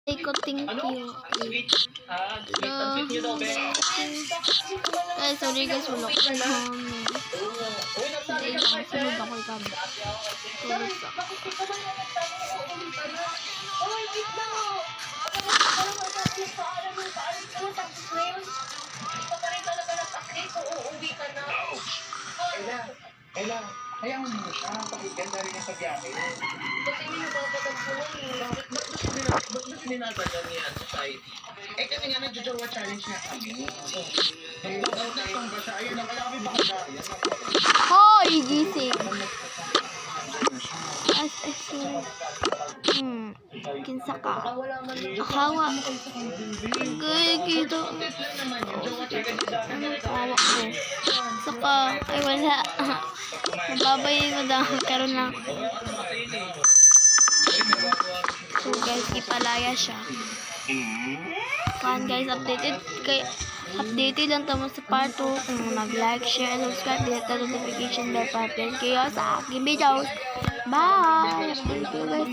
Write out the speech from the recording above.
Ko, thank you. Okay. Love you. Guys, sorry guys, wala ko na namin. Hindi lang, sunod ako ikaw. Tulog sa. Ella, kaya mo muna siya. Pakiganda rin yung sa biyahe. Kasi hindi nagpapatagpunan eh. Ba't ba sininasagan niya sa site? Eh kasi nga nag-jowa challenge niya kami. Nag-out na itong ba siya? Ayun lang, kaya kami baka siya. Hoy, gising. Kinsa ka? Akawa. Okay, kita. Kawa ko. Saka, ay wala. Mababay mo daw. Karoon lang. So guys, ipalaya siya. Kan guys, updated lang tamo sa part 2. Kung nag-like, share, and subscribe, hit the notification bell para update kayo sa aking videos. Bye! Thank you guys.